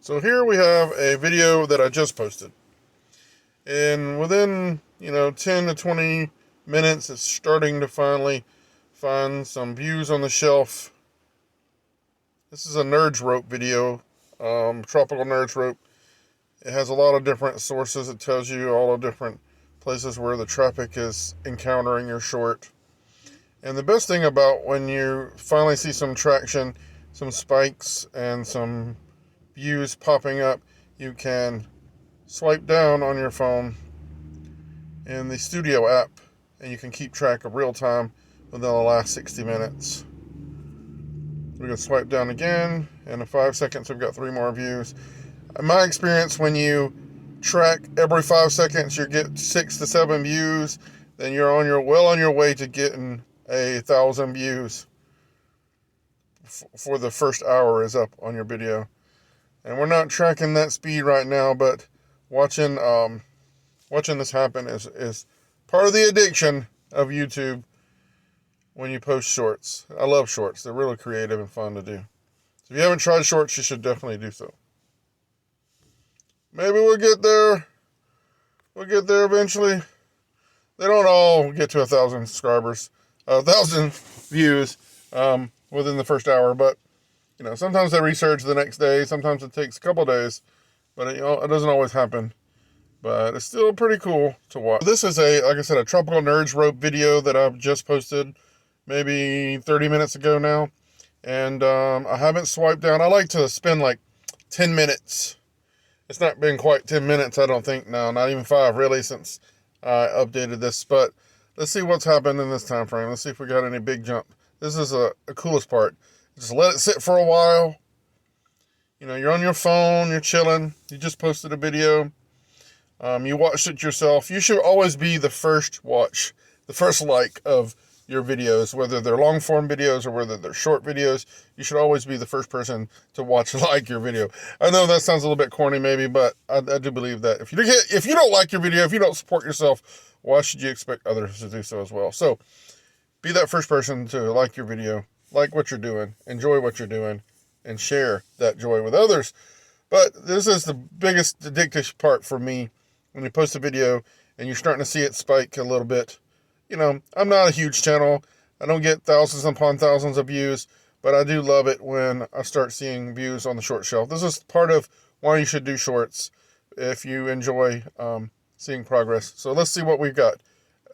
So here we have a video that I just posted. And within, 10 to 20 minutes, it's starting to finally find some views on the shelf. This is a Nerds Rope video, tropical Nerds Rope. It has a lot of different sources. It tells you all the different places where the traffic is encountering your short. And the best thing about when you finally see some traction, some spikes, and some views popping up, you can swipe down on your phone in the Studio app, and you can keep track of real time within the last 60 minutes. We can swipe down again, and in 5 seconds we've got 3 more views. In my experience, when you track every 5 seconds, you get 6 to 7 views, then you're well on your way to getting 1,000 views for the first hour is up on your video. And we're not tracking that speed right now, but watching this happen is part of the addiction of YouTube when you post shorts. I love shorts. They're really creative and fun to do. So if you haven't tried shorts, you should definitely do so. Maybe we'll get there. We'll get there eventually. They don't all get to 1,000 subscribers, 1,000 views within the first hour, but sometimes they resurge the next day. Sometimes it takes a couple days, but it doesn't always happen. But it's still pretty cool to watch. This is like I said, a tropical Nerds Rope video that I've just posted maybe 30 minutes ago now. And I haven't swiped down. I like to spend like 10 minutes. It's not been quite 10 minutes, I don't think. No, not even 5 really since I updated this. But let's see what's happened in this time frame. Let's see if we got any big jump. This is the coolest part. Just let it sit for a while. You're on your phone, you're chilling. You just posted a video. You watched it yourself. You should always be the first watch, the first like of your videos, whether they're long form videos or whether they're short videos. You should always be the first person to watch like your video. I know that sounds a little bit corny maybe, but I do believe that if you don't like your video, if you don't support yourself, why should you expect others to do so as well? So be that first person to like your video, like what you're doing, enjoy what you're doing, and share that joy with others. But this is the biggest addictive part for me. When you post a video and you're starting to see it spike a little bit. I'm not a huge channel. I don't get thousands upon thousands of views, but I do love it when I start seeing views on the short shelf. This is part of why you should do shorts if you enjoy seeing progress. So let's see what we've got.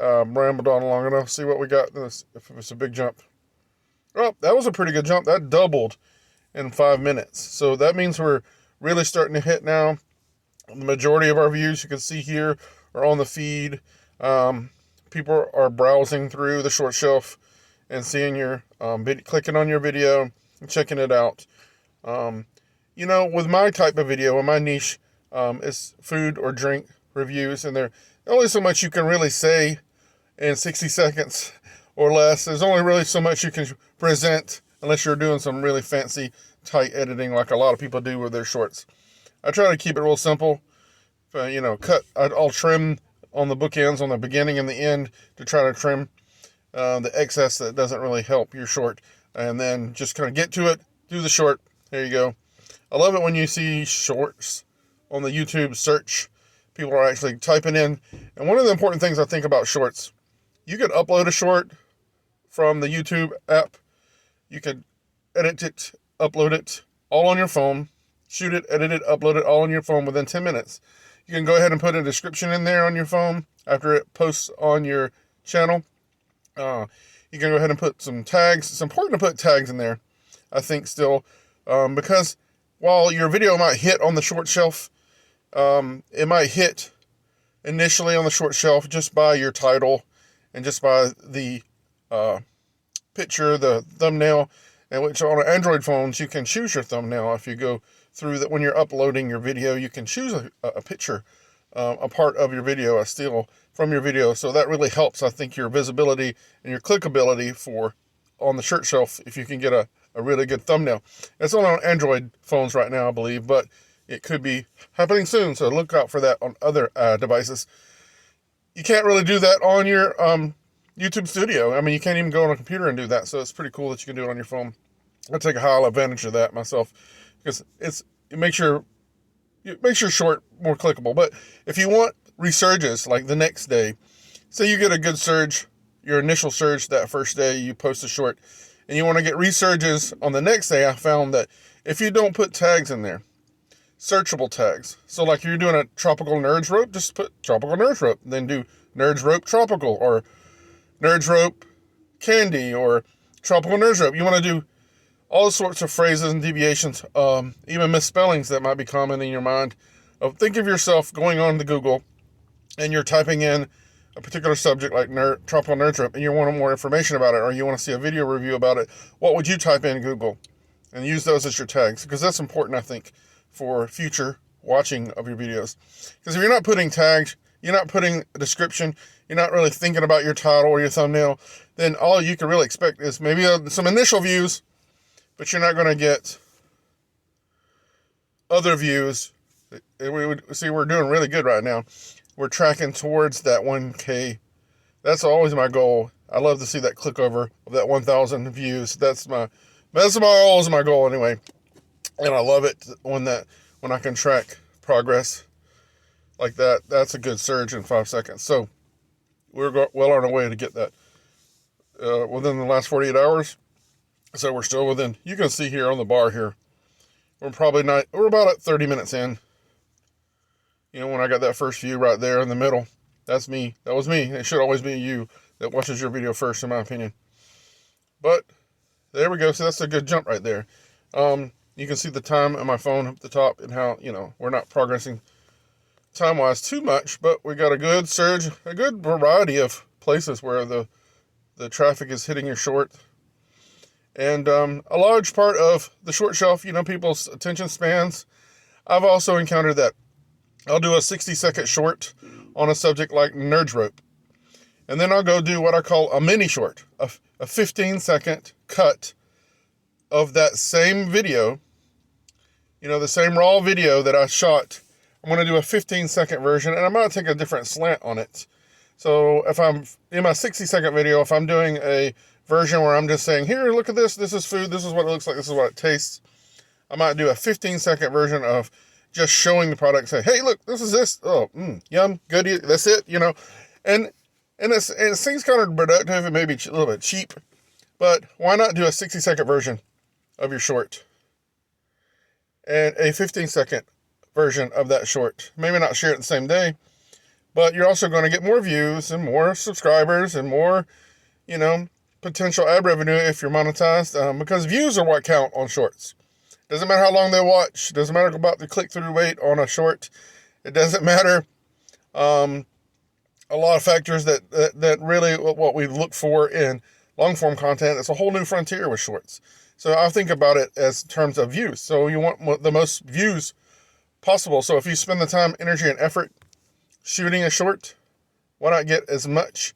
Rambled on long enough. See what we got. If it's a big jump. Oh, that was a pretty good jump. That doubled in 5 minutes. So that means we're really starting to hit now. The majority of our views, you can see here, are on the feed. People are browsing through the short shelf and seeing your clicking on your video and checking it out. With my type of video, with my niche, is food or drink reviews, and there's only so much you can really say in 60 seconds or less. There's only really so much you can present unless you're doing some really fancy, tight editing like a lot of people do with their shorts. I try to keep it real simple. I'll trim on the bookends on the beginning and the end to try to trim the excess that doesn't really help your short. And then just kind of get to it, do the short. There you go. I love it when you see shorts on the YouTube search. People are actually typing in. And one of the important things I think about shorts, you could upload a short from the YouTube app. You could edit it, upload it all on your phone. Shoot it, edit it, upload it all on your phone within 10 minutes. You can go ahead and put a description in there on your phone after it posts on your channel. You can go ahead and put some tags. It's important to put tags in there, I think, still, because while your video might hit on the short shelf, it might hit initially on the short shelf just by your title and just by the picture, the thumbnail, and which on Android phones, you can choose your thumbnail if you go through that. When you're uploading your video, you can choose a picture, a part of your video, a still from your video. So that really helps, I think, your visibility and your clickability on the short shelf if you can get a really good thumbnail. It's only on Android phones right now, I believe, but it could be happening soon. So look out for that on other devices. You can't really do that on your YouTube Studio. I mean, you can't even go on a computer and do that. So it's pretty cool that you can do it on your phone. I take a high advantage of that myself because it makes your it makes your short more clickable. But if you want resurges like the next day, say you get a good surge, your initial surge that first day, you post a short, and you want to get resurges on the next day, I found that if you don't put tags in there, searchable tags. So like you're doing a tropical nerds rope, just put tropical nerds rope, then do nerds rope tropical or nerds rope candy or tropical nerds rope. You want to do all sorts of phrases and deviations, even misspellings that might be common in your mind. Think of yourself going on to Google and you're typing in a particular subject like tropical nerds rope, and you want more information about it, or you want to see a video review about it. What would you type in Google? And use those as your tags, because that's important, I think, for future watching of your videos. Because if you're not putting tags, you're not putting a description, you're not really thinking about your title or your thumbnail, then all you can really expect is maybe some initial views, but you're not going to get other views. We're doing really good right now. We're tracking towards that 1K. That's always my goal. I love to see that click over of that 1,000 views. That's always my goal anyway. And I love it when I can track progress like that. That's a good surge in 5 seconds. So we're well on our way to get that within the last 48 hours. So we're still within. You can see here on the bar here. We're about at 30 minutes in. You know, when I got that first view right there in the middle, that's me. That was me. It should always be you that watches your video first, in my opinion. But there we go. So that's a good jump right there. You can see the time on my phone up the top and how, we're not progressing time-wise too much, but we got a good surge, a good variety of places where the traffic is hitting your short. And a large part of the short shelf, people's attention spans, I've also encountered that I'll do a 60-second short on a subject like nerds rope. And then I'll go do what I call a mini short, a 15-second cut of that same video, the same raw video that I shot. I'm going to do a 15-second version, and I'm going to take a different slant on it. So if I'm in my 60-second video, if I'm doing a version where I'm just saying, here, look at this. This is food. This is what it looks like. This is what it tastes. I might do a 15-second version of just showing the product. Say, hey, look, this is this. Oh, yum, good. That's it, And it seems counterproductive and maybe a little bit cheap. But why not do a 60-second version of your short and a 15-second version of that short? Maybe not share it the same day, but you're also going to get more views and more subscribers and more, potential ad revenue if you're monetized, because views are what count on shorts. Doesn't matter how long they watch. Doesn't matter about the click-through rate on a short. It doesn't matter. A lot of factors that really what we look for in long-form content. It's a whole new frontier with shorts. So I think about it as terms of views. So you want the most views possible. So if you spend the time, energy, and effort shooting a short, why not get as much?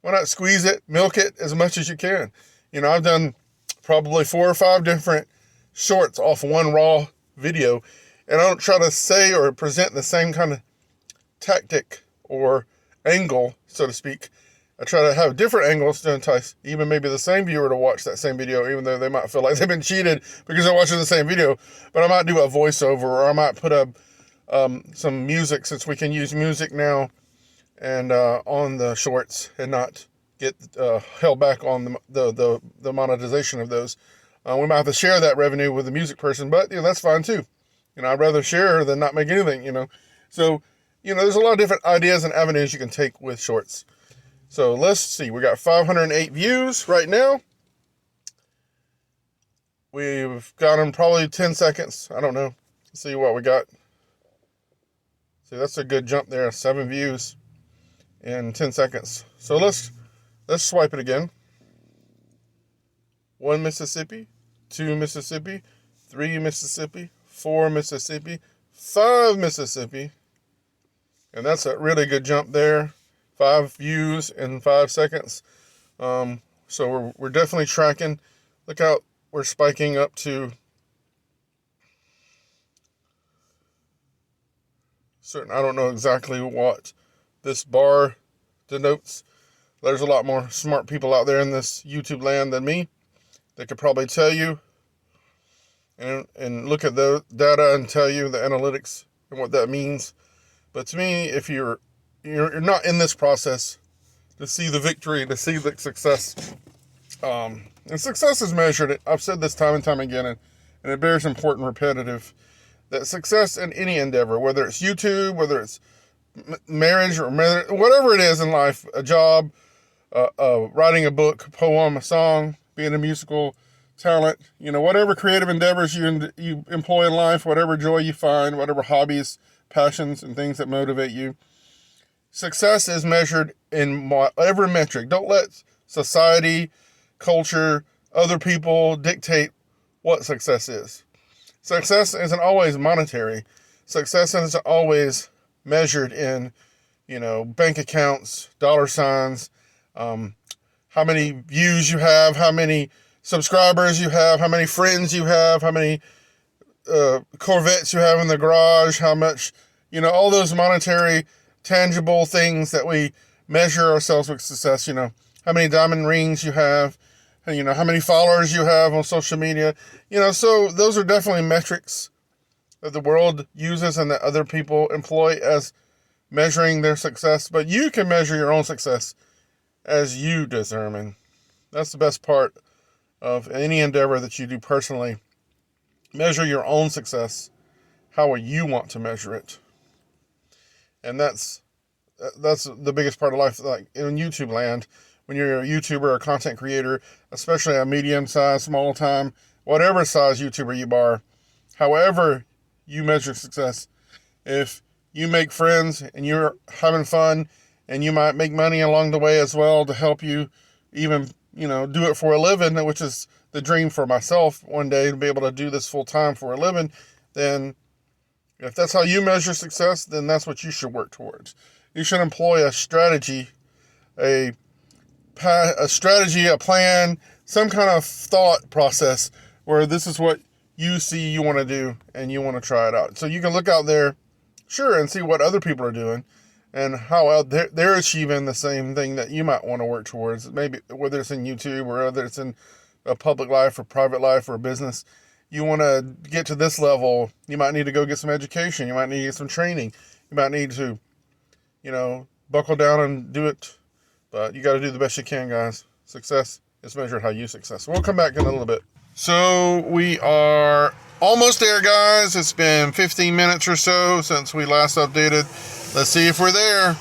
Why not squeeze it, milk it as much as you can? I've done probably 4 or 5 different shorts off one raw video, and I don't try to say or present the same kind of tactic or angle, so to speak. I try to have different angles to entice even maybe the same viewer to watch that same video, even though they might feel like they've been cheated because they're watching the same video. But I might do a voiceover, or I might put some music, since we can use music now, and on the shorts, and not get held back on the monetization of those. We might have to share that revenue with the music person, but that's fine too. I'd rather share than not make anything. So there's a lot of different ideas and avenues you can take with shorts. So let's see, we got 508 views right now. We've got them probably 10 seconds. I don't know. Let's see what we got. See, that's a good jump there. 7 views in 10 seconds. So let's swipe it again. 1 Mississippi, 2 Mississippi, 3 Mississippi, 4 Mississippi, 5 Mississippi. And that's a really good jump there. 5 views in 5 seconds. So we're definitely tracking. Look out, we're spiking up to certain. I don't know exactly what this bar denotes. There's a lot more smart people out there in this YouTube land than me. They could probably tell you. and look at the data and tell you the analytics and what that means. But to me, if you're not in this process to see the victory, to see the success, and success is measured. I've said this time and time again, and it bears important repetitive, that success in any endeavor, whether it's YouTube, whether it's marriage or whatever it is in life, a job, writing a book, a poem, a song, being a musical talent, whatever creative endeavors you employ in life, whatever joy you find, whatever hobbies, passions, and things that motivate you. Success is measured in every metric. Don't let society, culture, other people dictate what success is. Success isn't always monetary. Success isn't always measured in, bank accounts, dollar signs, how many views you have, how many subscribers you have, how many friends you have, how many Corvettes you have in the garage, how much, all those monetary, tangible things that we measure ourselves with success, how many diamond rings you have, how many followers you have on social media, so those are definitely metrics that the world uses and that other people employ as measuring their success. But you can measure your own success as you determine. That's the best part of any endeavor that you do personally. Measure your own success how you want to measure it. And that's the biggest part of life, like in YouTube land. When you're a YouTuber or a content creator, especially a medium-sized, small-time, whatever size YouTuber you are, however you measure success, if you make friends and you're having fun and you might make money along the way as well to help you even, do it for a living, which is the dream for myself one day, to be able to do this full-time for a living, then if that's how you measure success, then that's what you should work towards. You should employ a strategy, a plan, some kind of thought process where this is what you see you want to do and you want to try it out. So you can look out there, sure, and see what other people are doing and how they're achieving the same thing that you might want to work towards. Maybe whether it's in YouTube or whether it's in a public life or private life or business, you want to get to this level, you might need to go get some education. You might need to get some training. You might need to, buckle down and do it. But you got to do the best you can, guys. Success is measured how you success. We'll come back in a little bit. So we are almost there, guys. It's been 15 minutes or so since we last updated. Let's see if we're there.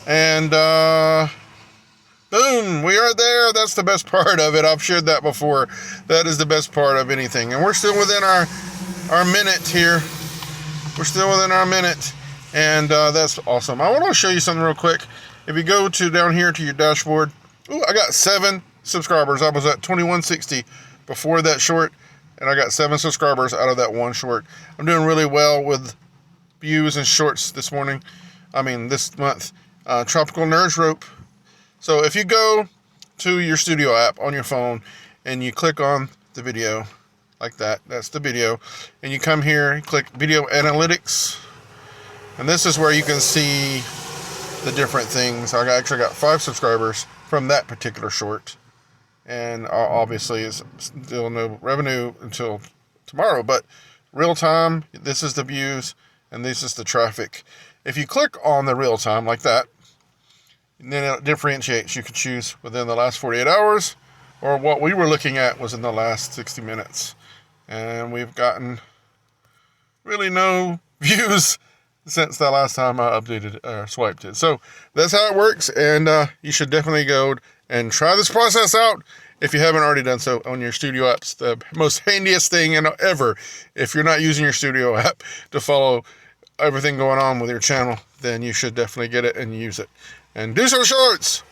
And boom, we are there. That's the best part of it. I've shared that before. That is the best part of anything. And we're still within our minute here. We're still within our minute. And that's awesome. I want to show you something real quick. If you go down here to your dashboard, I got 7 subscribers. I was at 2160 before that short, and I got 7 subscribers out of that one short. I'm doing really well with views and shorts this month. Tropical Nerds Rope. So if you go to your studio app on your phone and you click on the video like that, that's the video, and you come here and click video analytics, and this is where you can see the different things. I actually got 5 subscribers from that particular short, and obviously it's still no revenue until tomorrow, but real time, this is the views and this is the traffic. If you click on the real time like that, then it differentiates. You can choose within the last 48 hours, or what we were looking at was in the last 60 minutes, and we've gotten really no views since the last time I updated or swiped it. So that's how it works, and you should definitely go and try this process out if you haven't already done so on your studio apps. The most handiest thing ever. If you're not using your studio app to follow everything going on with your channel, then you should definitely get it and use it. And do some shorts!